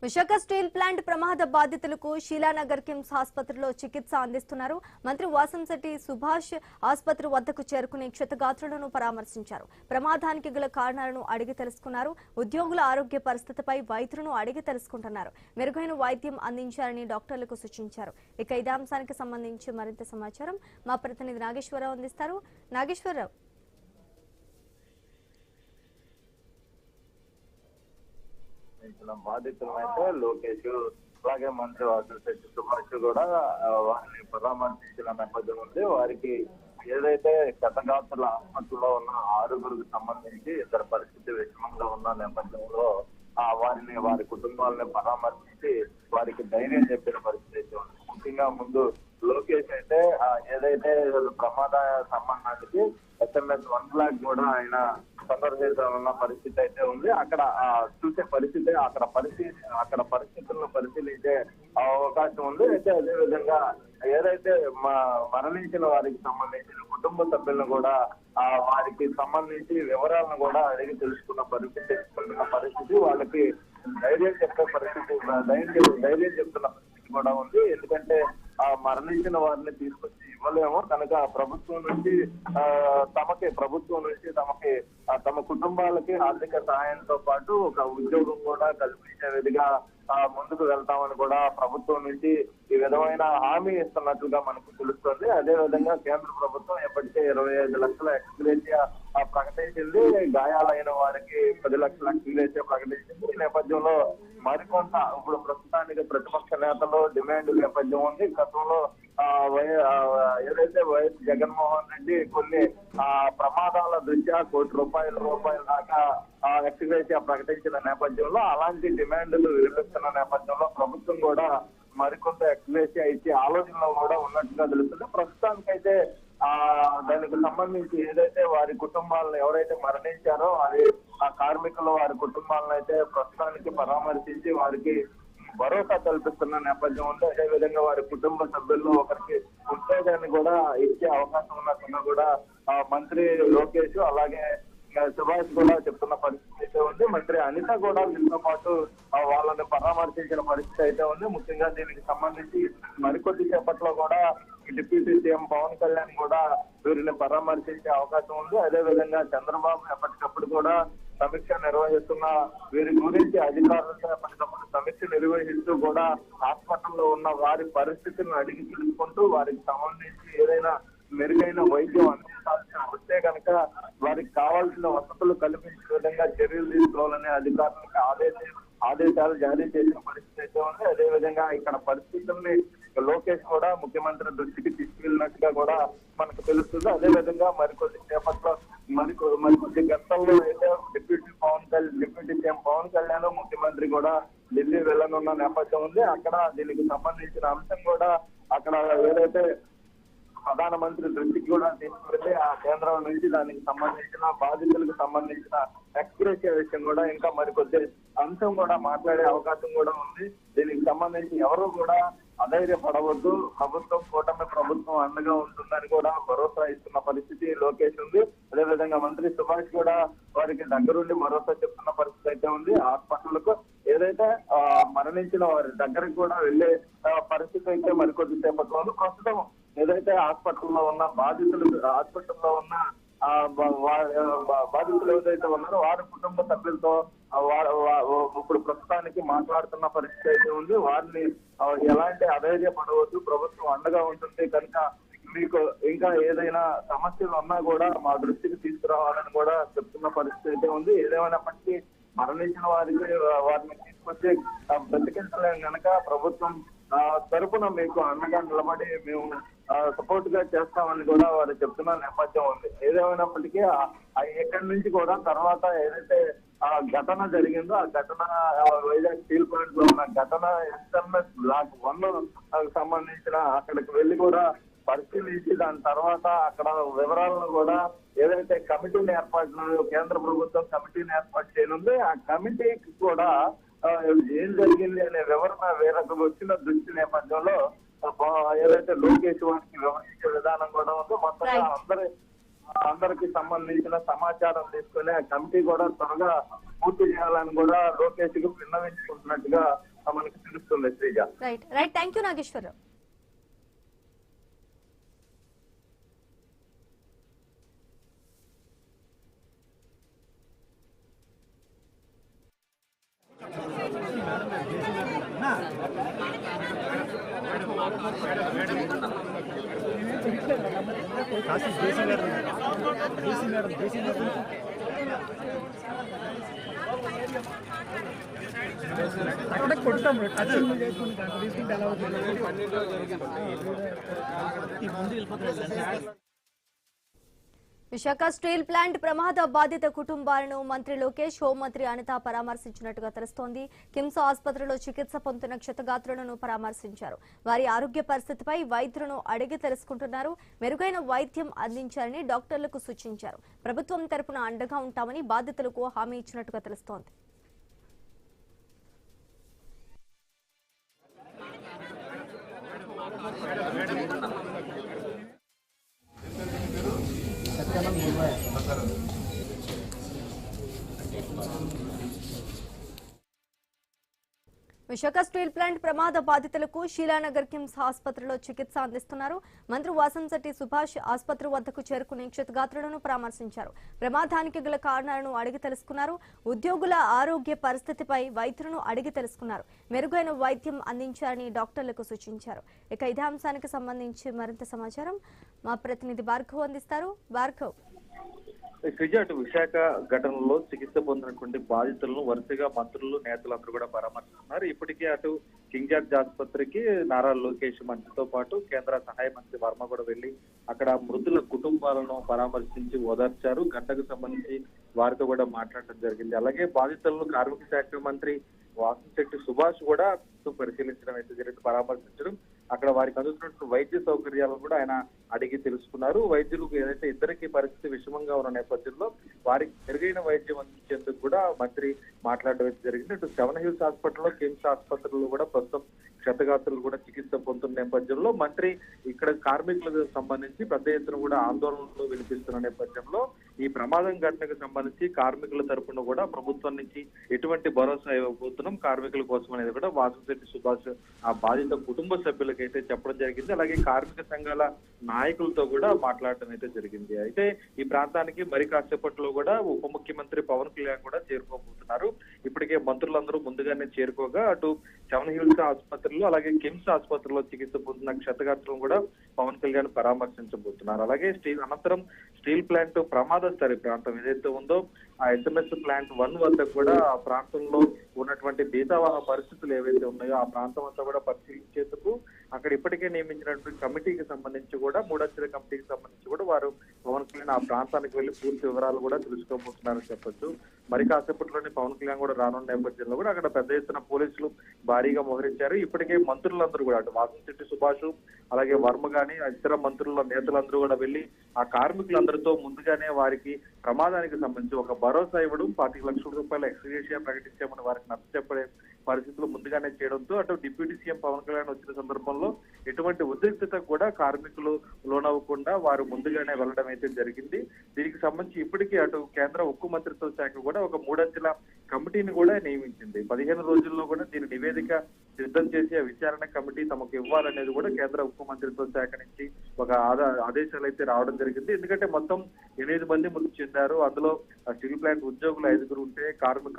Visakha steel plant ప్రమాద బాధితులకు శీలానగర్ కిమ్స్ ఆసుపత్రిలో చికిత్స అందిస్తున్నారు. మంత్రి వాసంశెట్టి సుభాష్ ఆసుపత్రి వద్దకు చేరుకుని క్షతగాత్రులను పరామర్శించారు. ప్రమాదానికి గల కారణాలను అడిగి తెలుసుకున్నారు. ఉద్యోగుల ఆరోగ్య పరిస్థితిపై వైద్యులను అడిగి తెలుసుకుంటున్నారు. మెరుగైన వైద్యం అందించాలని డాక్టర్లకు సూచించారు. ఇక ఇదే అంశానికి సంబంధించి మరింత సమాచారం మా ప్రతినిధి నాగేశ్వరరావు అందిస్తారు. నాగేశ్వరరావు, బాధితులైతే లోకేష్ అలాగే మంత్రి వాసంశెట్టి సుభాష్ కూడా వారిని పరామర్శించిన నేపథ్యం ఉంది. వారికి ఏదైతే క్షతగాత్రుల ఆసుపత్రిలో ఉన్న 6గురికి సంబంధించి ఇద్దరు పరిస్థితి విషమంగా ఉన్న నేపథ్యంలో వారి కుటుంబాలని పరామర్శించి వారికి ధైర్యం చెప్పిన పరిస్థితి ఉంది. ముఖ్యంగా ముందు లోకేష్ అయితే ఏదైతే ప్రమాద సంబంధానికి SMS 1 lakh కూడా ఆయన సందర్శించాలన్న పరిస్థితి అయితే ఉంది. అక్కడ చూసే పరిస్థితి అక్కడ పరిస్థితులను పరిశీలించే అవకాశం ఉంది. అయితే అదే విధంగా ఏదైతే మరణించిన వారికి సంబంధించిన కుటుంబ సభ్యులను కూడా వారికి సంబంధించి వివరాలను కూడా అడిగి తెలుసుకున్న పరిస్థితి వాళ్ళకి ధైర్యం చెప్పే పరిస్థితి ధైర్యం చెప్తున్న పరిస్థితి కూడా ఉంది. ఎందుకంటే మరణించిన వారిని తీసుకొచ్చి ఇవ్వలేము కనుక ప్రభుత్వం నుంచి తమ కుటుంబాలకి ఆర్థిక సహాయంతో పాటు ఒక ఉద్యోగం కూడా కల్పించే విధిగా ముందుకు వెళ్తామని కూడా ప్రభుత్వం నుంచి ఈ విధమైన హామీ ఇస్తున్నట్లుగా మనకు తెలుస్తుంది. అదే విధంగా కేంద్ర ప్రభుత్వం ఇప్పటికే 25 లక్షల ఎక్స్గ్రేషియా ప్రకటించింది. గాయాలైన వారికి 10 లక్షల ఎక్స్గ్రేషియా ప్రకటించింది. ఈ నేపథ్యంలో మరికొంత ఇప్పుడు ప్రస్తుతానికి ప్రతిపక్ష నేతలు డిమాండ్ నేపథ్యం ఉంది. గతంలో ఏదైతే వైఎస్ జగన్మోహన్ రెడ్డి కొన్ని ప్రమాదాల దృష్ట్యా ₹1 కోటి దాకా ఎక్స్గ్రేషియా ప్రకటించిన నేపథ్యంలో అలాంటి డిమాండ్లు వినిపిస్తున్న నేపథ్యంలో ప్రభుత్వం కూడా మరికొంత ఎక్స్గ్రేషియా ఇచ్చే ఆలోచనలో కూడా ఉన్నట్టుగా తెలుస్తుంది. ప్రస్తుతానికైతే దానికి సంబంధించి ఏదైతే వారి కుటుంబాలను ఎవరైతే మరణించారో అది ఆ కార్మికులు వారి కుటుంబాలను అయితే ప్రస్తుతానికి పరామర్శించి వారికి భరోసా కల్పిస్తున్న నేపథ్యం ఉంది. అదేవిధంగా వారి కుటుంబ సభ్యుల్లో ఒకరికి ఉద్యోగాన్ని కూడా ఇచ్చే అవకాశం ఉన్నట్టుగా కూడా మంత్రి లోకేష్ అలాగే సుభాష్ కూడా చెప్తున్న పరిస్థితి అయితే ఉంది. మంత్రి అనిత కూడా వీళ్ళతో పాటు వాళ్ళని పరామర్శించిన పరిస్థితి అయితే ఉంది. ముఖ్యంగా దీనికి సంబంధించి మరికొద్ది సేపట్లో కూడా డిప్యూటీ సీఎం పవన్ కళ్యాణ్ కూడా వీరిని పరామర్శించే అవకాశం ఉంది. అదే విధంగా చంద్రబాబు ఎప్పటికప్పుడు కూడా సమీక్ష నిర్వహిస్తున్న వీరి గురించి అధికారులతో ఎప్పటికప్పుడు సమీక్ష నిర్వహిస్తూ కూడా హాస్పిటల్లో ఉన్న వారి పరిస్థితులను అడిగి తెలుసుకుంటూ వారికి సంబంధించి ఏదైనా మెరుగైన వైద్యం అందించాల్సి వస్తే కనుక వారికి కావాల్సిన వసతులు కల్పించే విధంగా చర్యలు తీసుకోవాలని అధికారులకు ఆదేశాలు జారీ చేసిన పరిస్థితి అయితే ఉంది. అదేవిధంగా ఇక్కడ పరిస్థితుల్ని లోకేష్ కూడా ముఖ్యమంత్రి దృష్టికి తీసుకెళ్ళినట్టుగా కూడా మనకు తెలుస్తుంది. అదేవిధంగా మరికొద్ది సేపట్లో మరికొద్ది గంటల్లో అయితే డిప్యూటీ సీఎం పవన్ కళ్యాణ్ ముఖ్యమంత్రి కూడా ఢిల్లీ వెళ్ళనున్న నేపథ్యం ఉంది. అక్కడ దీనికి సంబంధించిన అంశం కూడా అక్కడ ఏదైతే ప్రధానమంత్రి దృష్టికి కూడా తీసుకువెళ్ళి ఆ కేంద్రం నుంచి దానికి సంబంధించిన బాధితులకు సంబంధించిన ఎక్స్గ్రేషియా విషయం కూడా ఇంకా మరికొద్ది అంశం కూడా మాట్లాడే అవకాశం కూడా ఉంది. దీనికి సంబంధించి ఎవరు కూడా అధైర్యపడవద్దు, కూటమి ప్రభుత్వం అండగా ఉంటుందని కూడా భరోసా ఇస్తున్న పరిస్థితి లోకేష్ ఉంది. అదేవిధంగా మంత్రి సుభాష్ కూడా వారికి దగ్గరుండి భరోసా చెప్తున్న పరిస్థితి అయితే ఉంది. హాస్పిటల్కు ఏదైతే మరణించిన వారి దగ్గరికి కూడా వెళ్లే పరిస్థితి అయితే మరికొద్ది సేపట్లో ఉంది. ప్రస్తుతం ఏదైతే హాస్పిటల్లో ఉన్న హాస్పిటల్లో ఉన్న బాధితులు ఏదైతే ఉన్నారో వారి కుటుంబ సభ్యులతో ఇప్పుడు ప్రస్తుతానికి మాట్లాడుతున్న పరిస్థితి అయితే ఉంది. వారిని ఎలాంటి అధైర్యపడవద్దు, ప్రభుత్వం అండగా ఉంటుంది కనుక మీకు ఇంకా ఏదైనా సమస్యలు ఉన్నా కూడా మా దృష్టికి తీసుకురావాలని కూడా చెప్తున్న పరిస్థితి అయితే ఉంది. ఏదేమైనప్పటికీ మరణించిన వారిని తీసుకొచ్చి బ్రతికించలేం కనుక ప్రభుత్వం తరపున మీకు అండగా నిలబడి మేము సపోర్ట్ గా చేస్తామని కూడా వారు చెప్తున్న నేపథ్యం ఉంది. ఏదేమైనప్పటికీ ఇక్కడి నుంచి కూడా తర్వాత ఏదైతే ఘటన జరిగిందో ఆ ఘటన వైజాగ్ స్టీల్ ప్లాంట్ లో ఉన్న ఘటన SMS Block 1 సంబంధించిన అక్కడికి వెళ్లి కూడా పరిశీలించి దాని తర్వాత అక్కడ వివరాలను కూడా ఏదైతే కమిటీని కేంద్ర ప్రభుత్వం కమిటీని ఏర్పాటు చేయనుంది ఆ కమిటీకి కూడా ఏం జరిగింది అనే వివరణ వేరొక వచ్చిన దృష్టి నేపథ్యంలో ఏదైతే లోకేష్ వారికి వివరించే విధానం కూడా ఉందో మొత్తంగా అందరికి సంబంధించిన సమాచారం తీసుకుని ఆ కమిటీ కూడా త్వరగా పూర్తి చేయాలని కూడా లోకేష్ కు విన్నవించుకుంటున్నట్టుగా మనకి తెలుస్తుంది Srija. Right right thank you Nageswararao. కొడతాం విశాఖ స్టీల్ ప్లాంట్ ప్రమాద బాధిత కుటుంబాలను మంత్రి లోకేష్, హోంమంత్రి అనిత పరామర్శించినట్టుగా తెలుస్తోంది. కిమ్స్ ఆసుపత్రిలో చికిత్స పొందుతున్న క్షతగాత్రులను పరామర్శించారు. వారి ఆరోగ్య పరిస్థితిపై వైద్యులను అడిగి తెలుసుకుంటున్నారు. మెరుగైన వైద్యం అందించాలని డాక్టర్లకు సూచించారు. ప్రభుత్వం తరపున అండగా ఉంటామని బాధితులకు హామీ ఇచ్చినట్టుగా తెలుస్తోంది. విశాఖ స్టీల్ ప్లాంట్ ప్రమాద బాధితులకు శీలానగర్ కిమ్స్ ఆసుపత్రిలో చికిత్స అందిస్తున్నారు. మంత్రి వాసంశెట్టి సుభాష్ ఆసుపత్రి వద్దకు చేరుకుని క్షతగాత్రులను పరామర్శించారు. ప్రమాదానికి గల కారణాలను అడిగి తెలుసుకున్నారు. ఉద్యోగుల ఆరోగ్య పరిస్థితిపై వైద్యులను అడిగి తెలుసుకున్నారు. మెరుగైన వైద్యం అందించాలని డాక్టర్లకు సూచించారు. ఇక ఇదే అంశానికి సంబంధించి మరింత సమాచారం మా ప్రతినిధి భార్గవ్ అందిస్తారు. భార్గవ్. శ్రీజ, అటు విశాఖ ఘటనలో చికిత్స పొందినటువంటి బాధితులను వరుసగా మంత్రులు, నేతలందరూ కూడా పరామర్శిస్తున్నారు. ఇప్పటికే అటు కింగ్ జార్జ్ ఆసుపత్రికి నారా లోకేష్ మంత్రితో పాటు కేంద్ర సహాయ మంత్రి వర్మ కూడా వెళ్లి అక్కడ మృతుల కుటుంబాలను పరామర్శించి ఓదార్చారు. ఘటనకు సంబంధించి వారితో కూడా మాట్లాడటం జరిగింది. అలాగే బాధితులను కార్మిక శాఖ మంత్రి వాసంశెట్టి సుభాష్ కూడా పరిశీలించడం అయితే జరిగింది, పరామర్శించడం. అక్కడ వారికి అందుతున్నటువంటి వైద్య సౌకర్యాలను కూడా ఆయన అడిగి తెలుసుకున్నారు. వైద్యులకు ఏదైతే ఇద్దరికి పరిస్థితి విషమంగా ఉన్న నేపథ్యంలో వారికి మెరుగైన వైద్యం అందించేందుకు కూడా మంత్రి మాట్లాడడం అయితే జరిగింది. ఇటు సెవెన్ హిల్స్ హాస్పిటల్లో, కిమ్స్ ఆసుపత్రుల్లో కూడా ప్రస్తుతం క్షతగాత్రులు కూడా చికిత్స పొందుతున్న నేపథ్యంలో మంత్రి ఇక్కడ కార్మికులకు సంబంధించి పెద్ద ఎత్తున కూడా ఆందోళనలు వినిపిస్తున్న నేపథ్యంలో ఈ ప్రమాదం ఘటనకు సంబంధించి కార్మికుల తరపున కూడా ప్రభుత్వం నుంచి ఎటువంటి భరోసా ఇవ్వబోతున్నాం కార్మికుల కోసం అనేది కూడా వాసంశెట్టి సుభాష్ ఆ బాధిత కుటుంబ సభ్యులకు అయితే చెప్పడం జరిగింది. అలాగే కార్మిక సంఘాల నాయకులతో కూడా మాట్లాడటం అయితే జరిగింది. అయితే ఈ ప్రాంతానికి మరి కాసేపట్లో కూడా ఉప ముఖ్యమంత్రి పవన్ కళ్యాణ్ కూడా చేరుకోబోతున్నారు. ఇప్పటికే మంత్రులందరూ ముందుగానే చేరుకోగా అటు సెవెన్ హిల్స్ ఆసుపత్రిలో అలాగే కిమ్స్ ఆసుపత్రిలో చికిత్స పొందిన క్షతగాత్రులను కూడా పవన్ కళ్యాణ్ పరామర్శించబోతున్నారు. అలాగే అనంతరం స్టీల్ ప్లాంట్ ప్రమాద స్థలి ప్రాంతం ఏదైతే ఉందో ఆ SMS ప్లాంట్ 1 వద్ద కూడా ఆ ప్రాంతంలో ఉన్నటువంటి బీతావాహ పరిస్థితులు ఏవైతే ఉన్నాయో ఆ ప్రాంతం అంతా కూడా పరిశీలించేందుకు అక్కడ ఇప్పటికే నియమించినటువంటి కమిటీకి సంబంధించి కూడా 3 అంచెల కమిటీకి సంబంధించి కూడా వారు పవన్ కళ్యాణ్ ఆ ప్రాంతానికి వెళ్లి పూర్తి వివరాలు కూడా తెలుసుకోబోతున్నారని చెప్పొచ్చు. మరి కాసేపట్లోనే పవన్ కళ్యాణ్ కూడా రానున్న నేపథ్యంలో కూడా అక్కడ పెద్ద ఎత్తున పోలీసులు భారీగా మోహరించారు. ఇప్పటికే మంత్రులందరూ కూడా అటు వాసంశెట్టి సుభాష్ అలాగే వర్మ గాని ఇతర మంత్రుల నేతలందరూ కూడా వెళ్లి ఆ కార్మికులందరితో ముందుగానే వారికి ప్రమాదానికి సంబంధించి ఒక భరోసా ఇవ్వడం, 25 లక్షల రూపాయల ఎక్స్గ్రేషియా ప్రకటించామని వారికి నచ్చచెప్పే పరిస్థితులు ముందుగానే చేయడంతో అటు డిప్యూటీ సీఎం పవన్ కళ్యాణ్ వచ్చిన సందర్భంలో ఎటువంటి ఉద్రిక్తత కూడా కార్మికులు లోనవ్వకుండా వారు ముందుగానే వెళ్లడం అయితే జరిగింది. దీనికి సంబంధించి ఇప్పటికీ అటు కేంద్ర ఉక్కు మంత్రిత్వ శాఖ కూడా ఒక 3 అంచెల కమిటీని కూడా నియమించింది. 15 రోజుల్లో కూడా దీని నివేదిక సిద్ధం చేసి ఆ విచారణ కమిటీ తమకు ఇవ్వాలనేది కూడా కేంద్ర ఉక్కు మంత్రిత్వ శాఖ నుంచి ఒక ఆదేశాలు అయితే రావడం జరిగింది. ఎందుకంటే మొత్తం 8 మంది మృతి చెందారు. అందులో స్టీల్ ప్లాంట్ ఉద్యోగులు 5 ఉంటే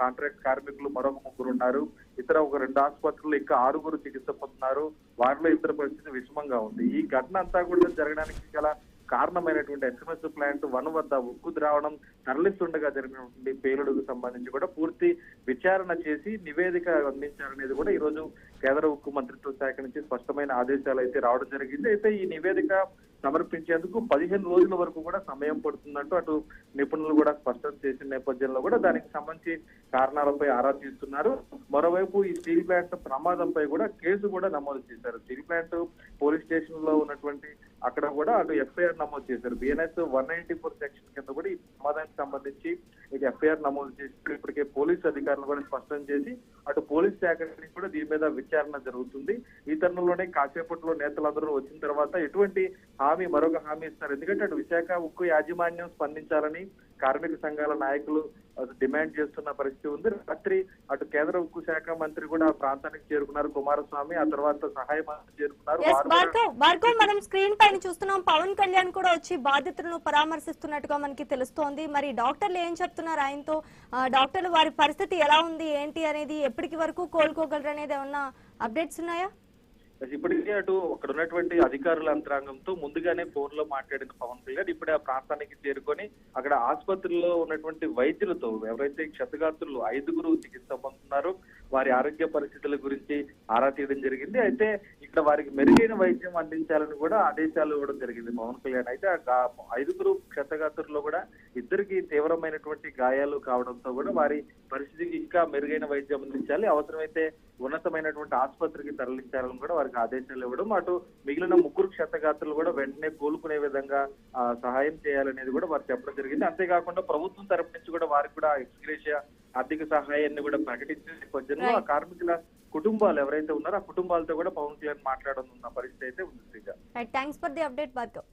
కాంట్రాక్ట్ కార్మికులు మరొక 3 ఉన్నారు. ఇతర ఒక 2 ఆసుపత్రులు ఇంకా 6 చికిత్స పొందుతున్నారు. వారిలో ఇతర పరిస్థితి విషమంగా ఉంది. ఈ ఘటన అంతా కూడా జరగడానికి గల కారణమైనటువంటి SMS ప్లాంట్ 1 వద్ద ఉక్కు ద్రావణం తరలిస్తుండగా జరిగినటువంటి పేలుడుకు సంబంధించి కూడా పూర్తి విచారణ చేసి నివేదిక అందించాలనేది కూడా ఈ రోజు కేంద్ర ఉక్కు మంత్రిత్వ శాఖ నుంచి స్పష్టమైన ఆదేశాలు అయితే రావడం జరిగింది. అయితే ఈ నివేదిక సమర్పించేందుకు 15 రోజుల వరకు కూడా సమయం పడుతుందంటూ అటు నిపుణులు కూడా స్పష్టం చేసిన నేపథ్యంలో కూడా దానికి సంబంధించి కారణాలపై ఆరా తీస్తున్నారు. మరోవైపు ఈ స్టీల్ ప్లాంట్ ప్రమాదంపై కూడా కేసు కూడా నమోదు చేశారు. స్టీల్ ప్లాంట్ పోలీస్ స్టేషన్ లో ఉన్నటువంటి అక్కడ కూడా అటు FIR నమోదు చేశారు. BNS 194 సెక్షన్ కింద కూడా ఈ ప్రమాదానికి సంబంధించి ఇది FIR నమోదు చేసి ఇప్పటికే పోలీసు అధికారులు కూడా స్పష్టం చేసి అటు పోలీస్ శాఖ నుంచి కూడా దీని మీద విచారణ జరుగుతుంది. ఈ తరుణంలోనే కాసేపట్లో నేతలందరూ వచ్చిన తర్వాత ఎటువంటి మరొక హామీ ఇస్తారు. ఎందుకంటే అటు విశాఖ ఉక్కు యాజమాన్యం స్పందించాలని కార్మిక సంఘాల నాయకులు డిమాండ్ చేస్తున్న పరిస్థితి ఉంది. రాత్రి అటు కేంద్ర ఉక్కు శాఖ మంత్రి కూడా ఆ ప్రాంతానికి చేరుకున్నారు కుమారస్వామి, ఆ తర్వాత సహాయ మంత్రి చేరుకున్నారు. భార్గవ్, మనం స్క్రీన్ పైన చూస్తున్నాం పవన్ కళ్యాణ్ కూడా వచ్చి బాధితులను పరామర్శిస్తున్నట్టుగా మనకి తెలుస్తోంది. మరి డాక్టర్లు ఏం చెప్తున్నారు ఆయనతో? డాక్టర్లు వారి పరిస్థితి ఎలా ఉంది ఏంటి అనేది, ఎప్పటికి వరకు కోలుకోగలరు అనేది ఏమన్నా అప్డేట్స్ ఉన్నాయా? ఇప్పటికే అటు అక్కడ ఉన్నటువంటి అధికారుల యంత్రాంగంతో ముందుగానే ఫోన్ లో మాట్లాడిన పవన్ కళ్యాణ్ ఇప్పుడే ఆ ప్రాంతానికి చేరుకొని అక్కడ ఆసుపత్రిలో ఉన్నటువంటి వైద్యులతో ఎవరైతే క్షతగాత్రులు 5 చికిత్స పొందుతున్నారో వారి ఆరోగ్య పరిస్థితుల గురించి ఆరా తీయడం జరిగింది. అయితే ఇక్కడ వారికి మెరుగైన వైద్యం అందించాలని కూడా ఆదేశాలు ఇవ్వడం జరిగింది పవన్ కళ్యాణ్. అయితే ఆ 5 క్షతగాత్రుల్లో కూడా 2కి తీవ్రమైనటువంటి గాయాలు కావడంతో కూడా వారి పరిస్థితికి ఇంకా మెరుగైన వైద్యం అందించాలి, అవసరమైతే ఉన్నతమైనటువంటి ఆసుపత్రికి తరలించాలని కూడా వారికి ఆదేశాలు ఇవ్వడం, అటు మిగిలిన 3 క్షతగాత్రులు కూడా వెంటనే కోలుకునే విధంగా సహాయం చేయాలనేది కూడా వారు చెప్పడం జరిగింది. అంతేకాకుండా ప్రభుత్వం తరపు నుంచి కూడా వారికి కూడా ఎక్స్గ్రేషియా ఆర్థిక సహాయాన్ని కూడా ప్రకటించిన నేపథ్యంలో ఆ కార్మికుల కుటుంబాలు ఎవరైతే ఉన్నారో ఆ కుటుంబాలతో కూడా పవన్ కళ్యాణ్ మాట్లాడనున్న పరిస్థితి అయితే ఉంది. Sreeja, thanks for the update Bhargav.